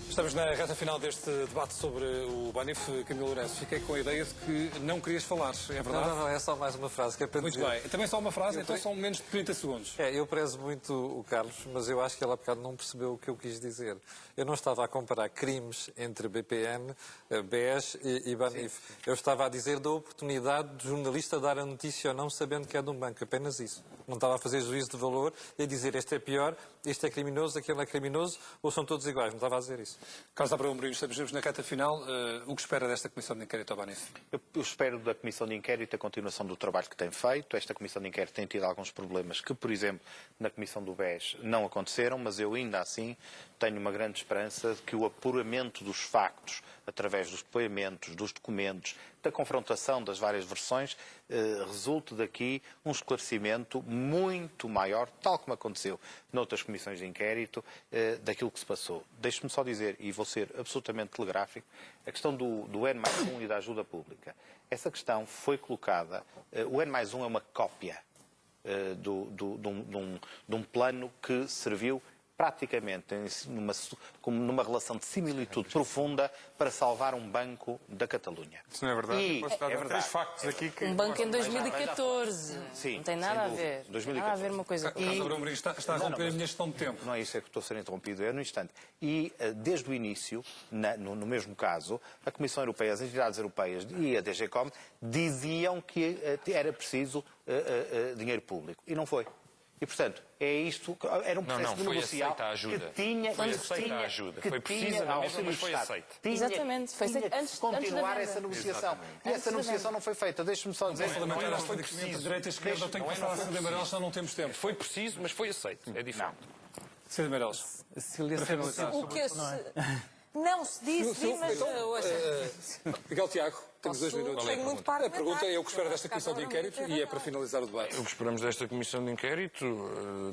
Estamos na reta final deste debate sobre o Banif. Camilo Lourenço, fiquei com a ideia de que não querias falar, é verdade? Não, é só mais uma frase que é para Muito dizer. bem, também só uma frase, então são menos de 30 segundos. Eu prezo muito o Carlos, mas eu acho que ele há bocado não percebeu o que eu quis dizer. Eu não estava a comparar crimes entre BPN, BES e Banif. Sim. Eu estava a dizer da oportunidade do jornalista dar a notícia ou não sabendo que é de um banco, apenas isso. Não estava a fazer juízo de valor e a dizer este é pior, este é criminoso, aquele é criminoso, ou são todos iguais. Não estava a dizer isso. Carlos Abreu Mourinho, estamos na reta final. O que espera desta Comissão de Inquérito ao Banif? Eu espero da Comissão de Inquérito a continuação do trabalho que tem feito. Esta Comissão de Inquérito tem tido alguns problemas que, por exemplo, na Comissão do BES não aconteceram, mas eu ainda assim tenho uma grande esperança de que o apuramento dos factos, através dos depoimentos, dos documentos, da confrontação das várias versões, resulte daqui um esclarecimento muito maior, tal como aconteceu noutras comissões de inquérito, daquilo que se passou. Deixe-me só dizer, e vou ser absolutamente telegráfico, a questão do N+1 e da ajuda pública. Essa questão foi colocada, o N+1 é uma cópia de um plano que serviu praticamente numa relação de similitude profunda para salvar um banco da Catalunha. Isso não é verdade? É verdade. Três factos aqui que... Um banco em 2014. Sim, não tem nada a ver. 2014. Não tem nada a ver uma coisa com Carlos Abreu Mourinho está a romper a minha gestão de tempo. Não é isso, é que estou a ser interrompido, é no instante. E, desde o início, no mesmo caso, a Comissão Europeia, as entidades europeias e a DGCOM diziam que era preciso dinheiro público. E não foi. E, portanto, é isto, era um processo de negocial que tinha... Foi aceita a ajuda. Foi precisa na mesma, mas foi aceita. Exatamente. Foi aceita antes de continuar essa negociação. E essa negociação não foi feita. Deixe-me só dizer... Foi preciso. Direita e esquerda, eu tenho que passar a Cida Meireles, senão não temos tempo. Foi preciso, mas foi aceito. É diferente. Cida Meireles. O que não se diz, sim, mas... Miguel Tiago, temos 2 minutos. A pergunta é o que espera desta Comissão de Inquérito e é para finalizar o debate. O que esperamos desta Comissão de Inquérito...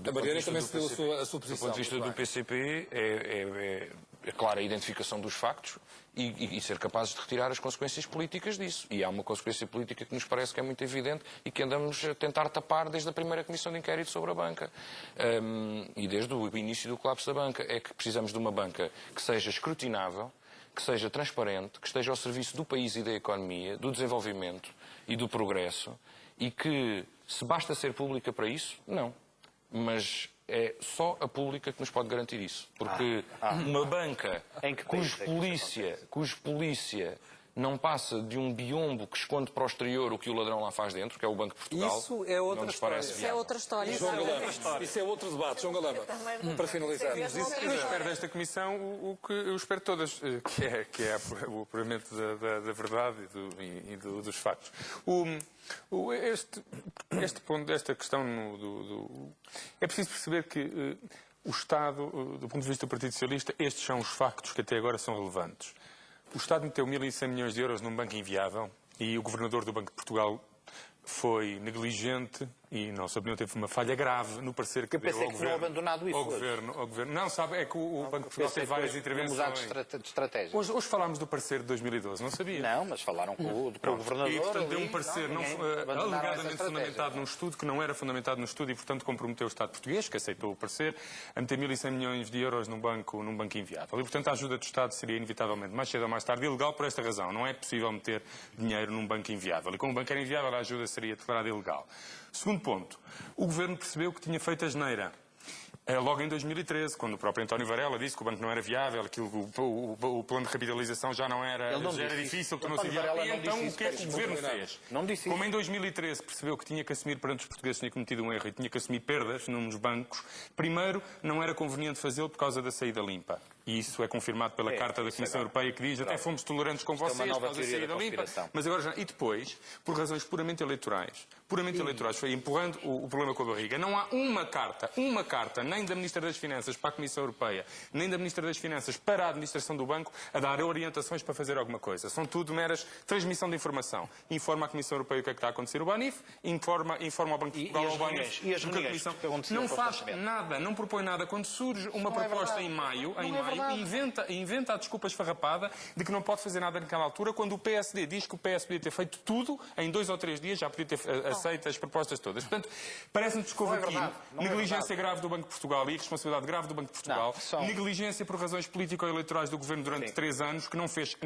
A Mariana também se deu a sua posição. Do ponto de vista do PCP, é clara a identificação dos factos e ser capazes de retirar as consequências políticas disso. E há uma consequência política que nos parece que é muito evidente e que andamos a tentar tapar desde a primeira Comissão de Inquérito sobre a banca. E desde o início do colapso da banca. É que precisamos de uma banca que seja escrutinável, que seja transparente, que esteja ao serviço do país e da economia, do desenvolvimento e do progresso, e que, se basta ser pública para isso, não. Mas é só a pública que nos pode garantir isso. Porque uma banca cujo polícia não passa de um biombo que esconde para o exterior o que o ladrão lá faz dentro, que é o Banco de Portugal. Isso é outra história. Isso é outra história. Isso é outro debate. João Galamba, para finalizar. Eu espero desta Comissão o que eu espero de todas, que é o apuramento da verdade e dos factos. Este ponto desta questão é preciso perceber que o Estado, do ponto de vista do Partido Socialista, estes são os factos que até agora são relevantes. O Estado meteu 1.100 milhões de euros num banco inviável e o Governador do Banco de Portugal foi negligente e, na nossa opinião, teve uma falha grave no parecer que deu ao Governo. Não abandonado isso ao Governo. Não, sabe, é que o Banco de Portugal tem várias intervenções. De estratégia. Hoje falámos do parecer de 2012, não sabia? Não, mas falaram com o Governador. E, portanto, deu um parecer alegadamente fundamentado num estudo que não era fundamentado no estudo e, portanto, comprometeu o Estado português, que aceitou o parecer, a meter 1.100 milhões de euros num banco inviável. E, portanto, a ajuda do Estado seria, inevitavelmente, mais cedo ou mais tarde, ilegal por esta razão. Não é possível meter dinheiro num banco inviável. E como o banco era inviável, a ajuda seria declarada ilegal. Segundo ponto, o Governo percebeu que tinha feito asneira. Logo em 2013, quando o próprio António Varela disse que o banco não era viável, que o plano de recapitalização já era difícil, tornou-se viável. E então o que é que o Governo fez? Como em 2013 percebeu que tinha que assumir perante os portugueses, tinha cometido um erro e tinha que assumir perdas nos bancos, primeiro não era conveniente fazê-lo por causa da saída limpa. E isso é confirmado pela Carta da Comissão Europeia, que diz até fomos tolerantes com vocês por causa da saída limpa. Mas agora já... E depois, por razões puramente eleitorais, foi empurrando o problema com a barriga. Não há uma carta, nem da Ministra das Finanças para a Comissão Europeia, nem da Ministra das Finanças para a administração do banco, a dar orientações para fazer alguma coisa. São tudo meras transmissão de informação. Informa a Comissão Europeia o que é que está a acontecer o Banif, informa ao Banco de Portugal ao Banif. E as reuniões? Não faz nada, não propõe nada. Quando surge uma proposta em maio, inventa a desculpa esfarrapada de que não pode fazer nada naquela altura, quando o PSD diz que o PS podia ter feito tudo em 2 ou 3 dias, já podia ter aceito as propostas todas. Portanto, parece-me que descobre aqui negligência grave do Banco de Portugal e irresponsabilidade grave do Banco de Portugal, negligência por razões político-eleitorais do Governo durante 3 anos, que não fez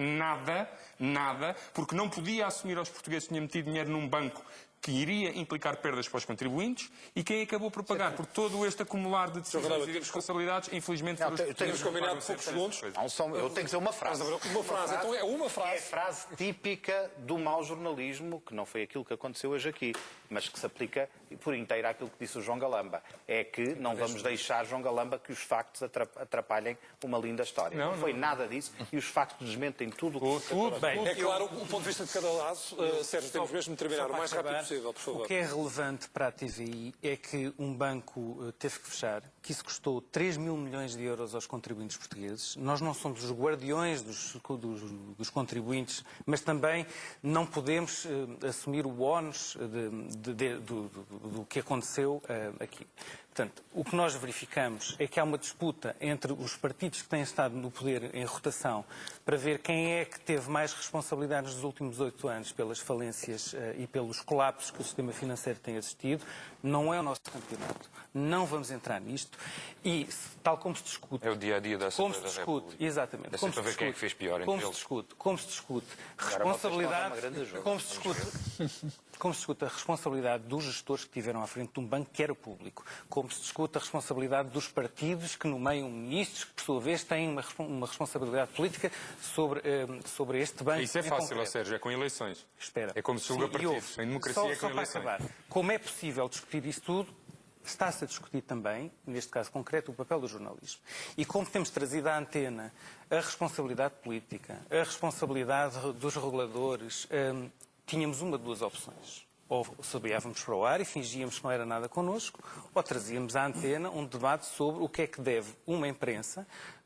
nada, porque não podia assumir aos portugueses que tinha metido dinheiro num banco que iria implicar perdas para os contribuintes, e quem acabou por pagar por todo este acumular de decisões e de responsabilidades, infelizmente, foram os portugueses. Temos combinado poucos segundos. Eu tenho que dizer uma frase. Uma frase, então é uma frase. É a frase típica do mau jornalismo, que não foi aquilo que aconteceu hoje aqui, mas que se aplica por inteiro àquilo que disse o João Galamba. É que não vamos deixar, João Galamba, que os factos atrapalhem uma linda história. Não foi nada disso, e os factos desmentem tudo o que... Tudo bem. É claro, o ponto de vista de cada lado. Sérgio, temos mesmo de terminar o mais rápido possível, por favor. O que é relevante para a TVI é que um banco teve que fechar, que isso custou 3 mil milhões de euros aos contribuintes portugueses. Nós não somos os guardiões dos contribuintes, mas também não podemos assumir o ónus do que aconteceu aqui. Portanto, o que nós verificamos é que há uma disputa entre os partidos que têm estado no poder em rotação para ver quem é que teve mais responsabilidades nos últimos 8 anos pelas falências e pelos colapsos que o sistema financeiro tem assistido. Não é o nosso campeonato. Não vamos entrar nisto. E, tal como se discute... É o dia-a-dia da Assembleia da República. Exatamente. É sempre a ver quem é que fez pior entre eles. Como se discute responsabilidade... Como se discute a responsabilidade dos gestores que estiveram à frente de um banco que era público. Como se discute a responsabilidade dos partidos que nomeiam ministros que, por sua vez, têm uma responsabilidade política sobre este banco. Isso é fácil, Sérgio, é com eleições. Espera. É como se julga partidos. Em democracia é com eleições. Acabar. Como é possível discutir isso tudo? Está-se a discutir também, neste caso concreto, o papel do jornalismo. E como temos trazido à antena a responsabilidade política, a responsabilidade dos reguladores, tínhamos uma de 2 opções. Ou subiávamos para o ar e fingíamos que não era nada connosco, ou trazíamos à antena um debate sobre o que é que deve uma imprensa,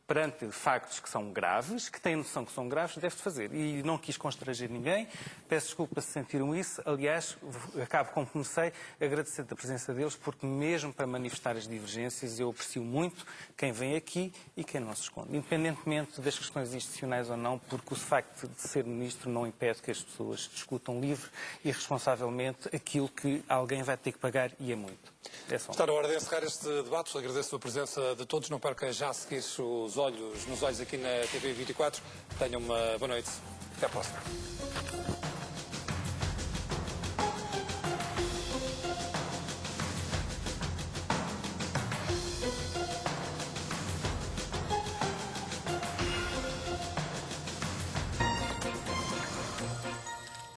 perante factos que são graves, que têm noção que são graves, deve fazer. E não quis constranger ninguém. Peço desculpa se sentiram isso. Aliás, acabo como comecei, agradecendo a presença deles, porque mesmo para manifestar as divergências, eu aprecio muito quem vem aqui e quem não se esconde. Independentemente das questões institucionais ou não, porque o facto de ser ministro não impede que as pessoas discutam livre e responsavelmente aquilo que alguém vai ter que pagar, e é muito. É só. Está na hora de encerrar este debate. Agradeço a presença de todos. Não perca já a seguir nos olhos aqui na TV 24. Tenham uma boa noite. Até à próxima.